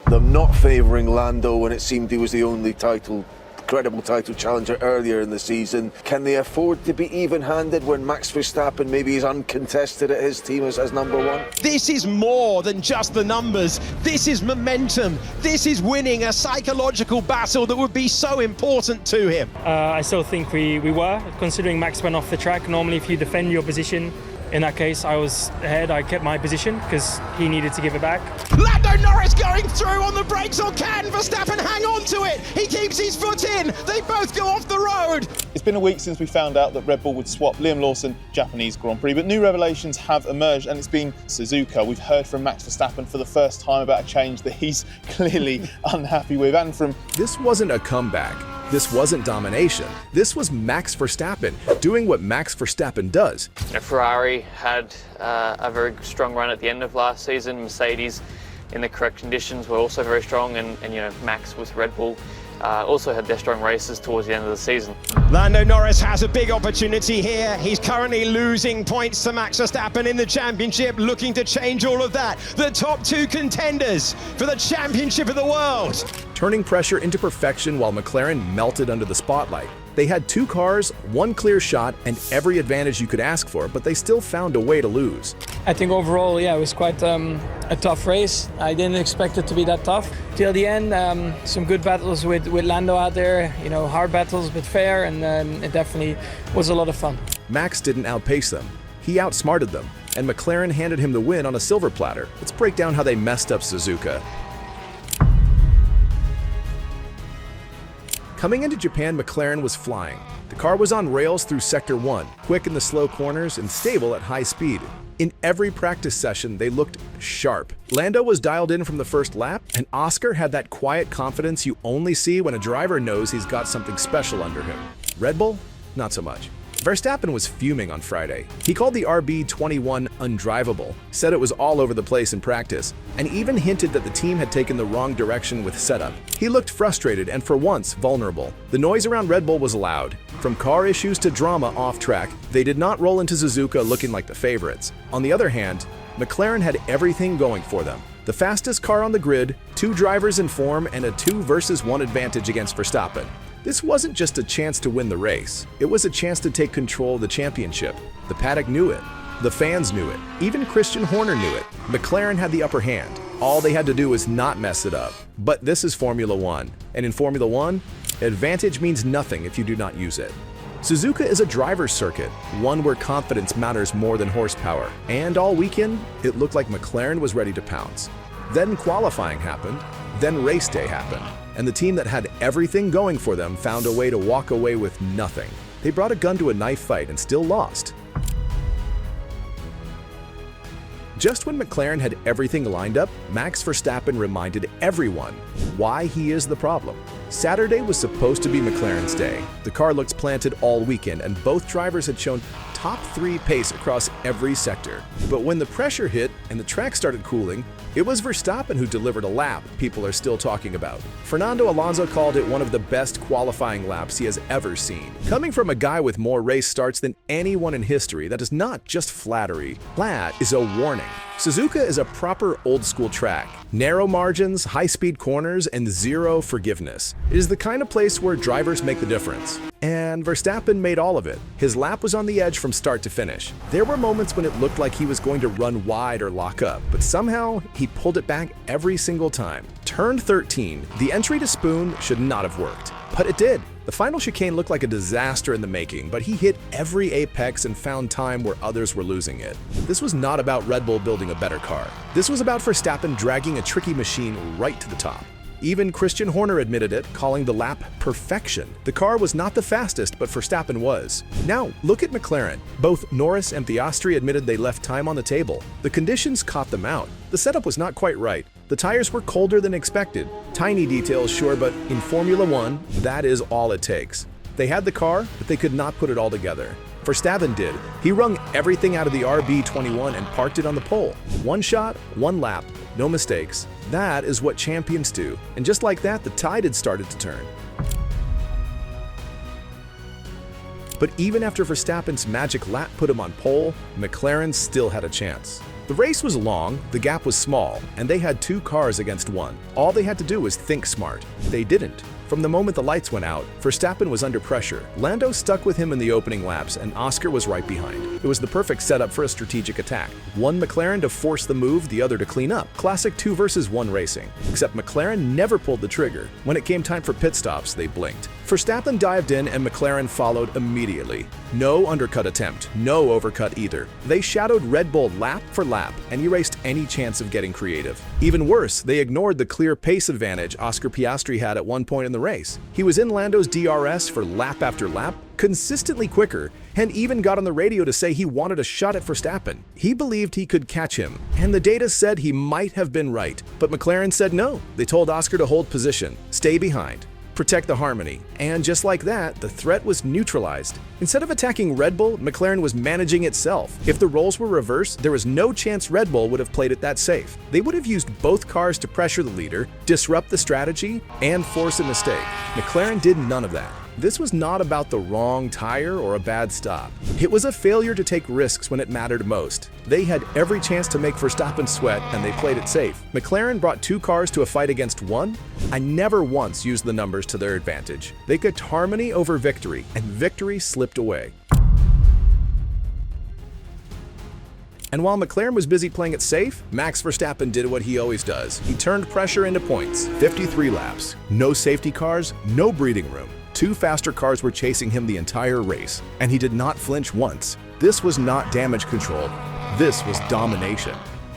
them not favouring Lando when it seemed he was the only credible title challenger earlier in the season. Can they afford to be even-handed when Max Verstappen maybe is uncontested at his team as number one? This is more than just the numbers. This is momentum. This is winning a psychological battle that would be so important to him. I still think we were, considering Max went off the track. Normally, if you defend your position, in that case, I was ahead. I kept my position because he needed to give it back. Lando Norris going through on the brakes, or can Verstappen hang on to it? He keeps his foot in. They both go off the road. It's been a week since we found out that Red Bull would swap Liam Lawson Japanese Grand Prix, but new revelations have emerged, and it's been Suzuka. We've heard from Max Verstappen for the first time about a change that he's clearly unhappy with, and from... This wasn't a comeback. This wasn't domination. This was Max Verstappen doing what Max Verstappen does. Ferrari had a very strong run at the end of last season. Mercedes, in the correct conditions, were also very strong, and Max with Red Bull also had their strong races towards the end of the season. Lando Norris has a big opportunity here. He's currently losing points to Max Verstappen in the championship, looking to change all of that. The top two contenders for the championship of the world. Turning pressure into perfection while McLaren melted under the spotlight. They had two cars, one clear shot, and every advantage you could ask for, but they still found a way to lose. I think overall, yeah, it was quite a tough race. I didn't expect it to be that tough. Till the end, some good battles with Lando out there, hard battles but fair, and it definitely was a lot of fun. Max didn't outpace them. He outsmarted them, and McLaren handed him the win on a silver platter. Let's break down how they messed up Suzuka. Coming into Japan, McLaren was flying. The car was on rails through Sector 1, quick in the slow corners and stable at high speed. In every practice session, they looked sharp. Lando was dialed in from the first lap, and Oscar had that quiet confidence you only see when a driver knows he's got something special under him. Red Bull? Not so much. Verstappen was fuming on Friday. He called the RB21 undrivable, said it was all over the place in practice, and even hinted that the team had taken the wrong direction with setup. He looked frustrated and for once vulnerable. The noise around Red Bull was loud. From car issues to drama off track, they did not roll into Suzuka looking like the favorites. On the other hand, McLaren had everything going for them. The fastest car on the grid, two drivers in form, and a 2 versus 1 advantage against Verstappen. This wasn't just a chance to win the race. It was a chance to take control of the championship. The paddock knew it. The fans knew it. Even Christian Horner knew it. McLaren had the upper hand. All they had to do was not mess it up. But this is Formula One. And in Formula One, advantage means nothing if you do not use it. Suzuka is a driver's circuit, one where confidence matters more than horsepower. And all weekend, it looked like McLaren was ready to pounce. Then qualifying happened. Then race day happened. And the team that had everything going for them found a way to walk away with nothing. They brought a gun to a knife fight and still lost. Just when McLaren had everything lined up, Max Verstappen reminded everyone why he is the problem. Saturday was supposed to be McLaren's day. The car looked planted all weekend, and both drivers had shown top 3 pace across every sector. But when the pressure hit and the track started cooling, it was Verstappen who delivered a lap people are still talking about. Fernando Alonso called it one of the best qualifying laps he has ever seen. Coming from a guy with more race starts than anyone in history, that is not just flattery. That is a warning. Suzuka is a proper old-school track. Narrow margins, high-speed corners, and zero forgiveness. It is the kind of place where drivers make the difference. And Verstappen made all of it. His lap was on the edge from start to finish. There were moments when it looked like he was going to run wide or lock up, but somehow he pulled it back every single time. Turn 13, the entry to Spoon should not have worked, but it did. The final chicane looked like a disaster in the making, but he hit every apex and found time where others were losing it. This was not about Red Bull building a better car. This was about Verstappen dragging a tricky machine right to the top. Even Christian Horner admitted it, calling the lap perfection. The car was not the fastest, but Verstappen was. Now, look at McLaren. Both Norris and Piastri admitted they left time on the table. The conditions caught them out. The setup was not quite right. The tires were colder than expected. Tiny details, sure, but in Formula One, that is all it takes. They had the car, but they could not put it all together. Verstappen did. He wrung everything out of the RB21 and parked it on the pole. One shot, one lap, no mistakes. That is what champions do. And just like that, the tide had started to turn. But even after Verstappen's magic lap put him on pole, McLaren still had a chance. The race was long, the gap was small, and they had 2 cars against 1. All they had to do was think smart. They didn't. From the moment the lights went out, Verstappen was under pressure. Lando stuck with him in the opening laps, and Oscar was right behind. It was the perfect setup for a strategic attack. One McLaren to force the move, the other to clean up. Classic 2 versus 1 racing. Except McLaren never pulled the trigger. When it came time for pit stops, they blinked. Verstappen dived in and McLaren followed immediately. No undercut attempt, no overcut either. They shadowed Red Bull lap for lap and erased any chance of getting creative. Even worse, they ignored the clear pace advantage Oscar Piastri had at one point in the race. He was in Lando's DRS for lap after lap, consistently quicker, and even got on the radio to say he wanted a shot at Verstappen. He believed he could catch him, and the data said he might have been right. But McLaren said no. They told Oscar to hold position, stay behind, protect the harmony, and just like that, the threat was neutralized. Instead of attacking Red Bull, McLaren was managing itself. If the roles were reversed, there was no chance Red Bull would have played it that safe. They would have used both cars to pressure the leader, disrupt the strategy, and force a mistake. McLaren did none of that. This was not about the wrong tire or a bad stop. It was a failure to take risks when it mattered most. They had every chance to make Verstappen sweat, and they played it safe. McLaren brought 2 cars to a fight against 1. I never once used the numbers to their advantage. They picked harmony over victory, and victory slipped away. And while McLaren was busy playing it safe, Max Verstappen did what he always does. He turned pressure into points. 53 laps. No safety cars, no breathing room. 2 faster cars were chasing him the entire race, and he did not flinch once. This was not damage control. This was domination.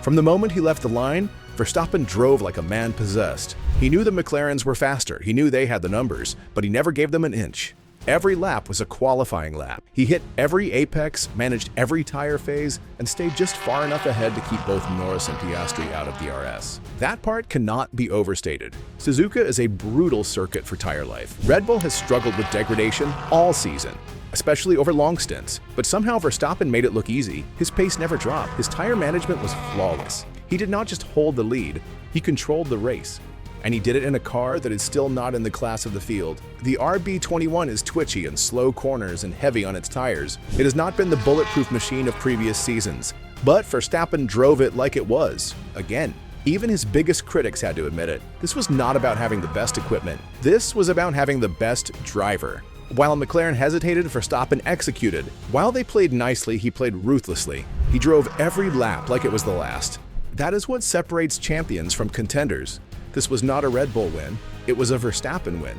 From the moment he left the line, Verstappen drove like a man possessed. He knew the McLarens were faster. He knew they had the numbers, but he never gave them an inch. Every lap was a qualifying lap. He hit every apex, managed every tire phase, and stayed just far enough ahead to keep both Norris and Piastri out of DRS. That part cannot be overstated. Suzuka is a brutal circuit for tire life. Red Bull has struggled with degradation all season, especially over long stints, but somehow Verstappen made it look easy. His pace never dropped. His tire management was flawless. He did not just hold the lead, he controlled the race. And he did it in a car that is still not in the class of the field. The RB21 is twitchy in slow corners and heavy on its tires. It has not been the bulletproof machine of previous seasons, but Verstappen drove it like it was, again. Even his biggest critics had to admit it. This was not about having the best equipment. This was about having the best driver. While McLaren hesitated, Verstappen executed. While they played nicely, he played ruthlessly. He drove every lap like it was the last. That is what separates champions from contenders. This was not a Red Bull win, it was a Verstappen win.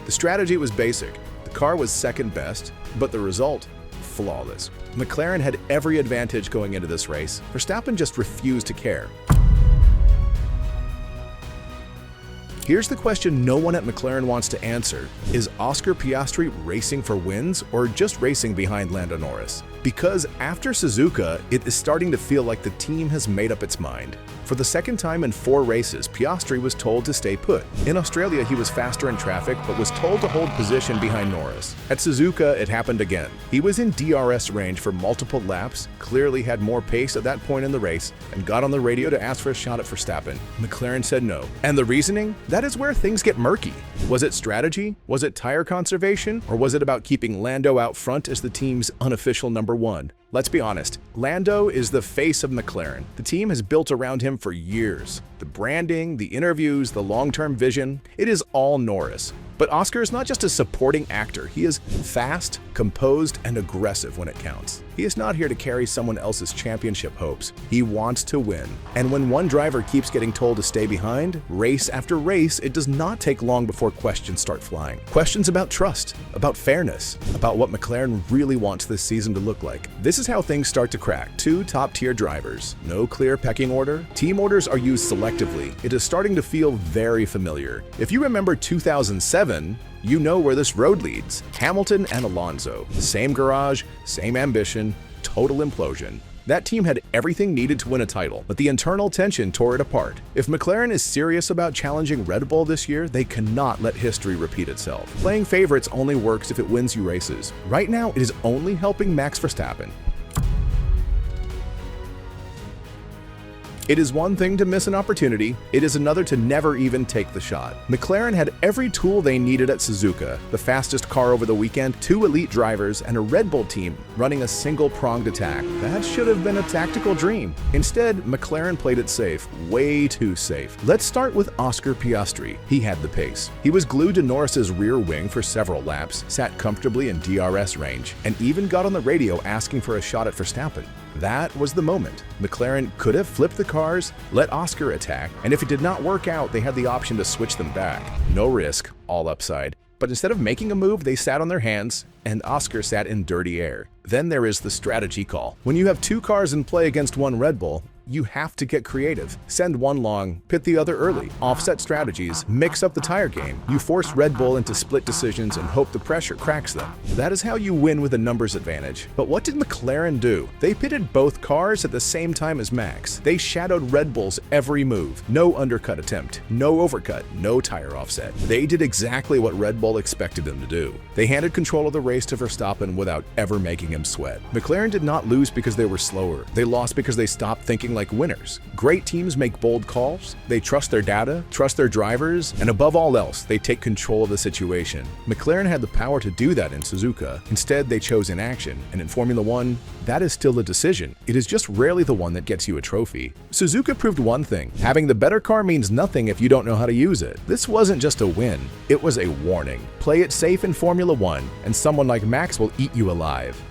The strategy was basic, the car was second best, but the result, flawless. McLaren had every advantage going into this race. Verstappen just refused to care. Here's the question no one at McLaren wants to answer. Is Oscar Piastri racing for wins or just racing behind Lando Norris? Because after Suzuka, it is starting to feel like the team has made up its mind. For the second time in 4 races, Piastri was told to stay put. In Australia, he was faster in traffic, but was told to hold position behind Norris. At Suzuka, it happened again. He was in DRS range for multiple laps, clearly had more pace at that point in the race, and got on the radio to ask for a shot at Verstappen. McLaren said no. And the reasoning? That is where things get murky. Was it strategy? Was it tire conservation? Or was it about keeping Lando out front as the team's unofficial number 1? Let's be honest, Lando is the face of McLaren. The team has built around him for years. The branding, the interviews, the long-term vision, it is all Norris. But Oscar is not just a supporting actor. He is fast, composed, and aggressive when it counts. He is not here to carry someone else's championship hopes. He wants to win. And when one driver keeps getting told to stay behind, race after race, it does not take long before questions start flying. Questions about trust, about fairness, about what McLaren really wants this season to look like. This is how things start to crack. 2 top-tier drivers. No clear pecking order. Team orders are used selectively. It is starting to feel very familiar. If you remember 2007, you know where this road leads. Hamilton and Alonso. Same garage, same ambition, total implosion. That team had everything needed to win a title, but the internal tension tore it apart. If McLaren is serious about challenging Red Bull this year, they cannot let history repeat itself. Playing favorites only works if it wins you races. Right now, it is only helping Max Verstappen. It is one thing to miss an opportunity, it is another to never even take the shot. McLaren had every tool they needed at Suzuka, the fastest car over the weekend, 2 elite drivers, and a Red Bull team running a single-pronged attack. That should have been a tactical dream. Instead, McLaren played it safe, way too safe. Let's start with Oscar Piastri. He had the pace. He was glued to Norris's rear wing for several laps, sat comfortably in DRS range, and even got on the radio asking for a shot at Verstappen. That was the moment. McLaren could have flipped the cars, let Oscar attack, and if it did not work out, they had the option to switch them back. No risk, all upside. But instead of making a move, they sat on their hands, and Oscar sat in dirty air. Then there is the strategy call. When you have 2 cars in play against one Red Bull, you have to get creative. Send one long, pit the other early, offset strategies, mix up the tire game. You force Red Bull into split decisions and hope the pressure cracks them. That is how you win with a numbers advantage. But what did McLaren do? They pitted both cars at the same time as Max. They shadowed Red Bull's every move. No undercut attempt, no overcut, no tire offset. They did exactly what Red Bull expected them to do. They handed control of the race to Verstappen without ever making him sweat. McLaren did not lose because they were slower. They lost because they stopped thinking like winners. Great teams make bold calls, they trust their data, trust their drivers, and above all else, they take control of the situation. McLaren had the power to do that in Suzuka. Instead, they chose inaction, and in Formula One, that is still a decision. It is just rarely the one that gets you a trophy. Suzuka proved one thing: having the better car means nothing if you don't know how to use it. This wasn't just a win, it was a warning. Play it safe in Formula One, and someone like Max will eat you alive.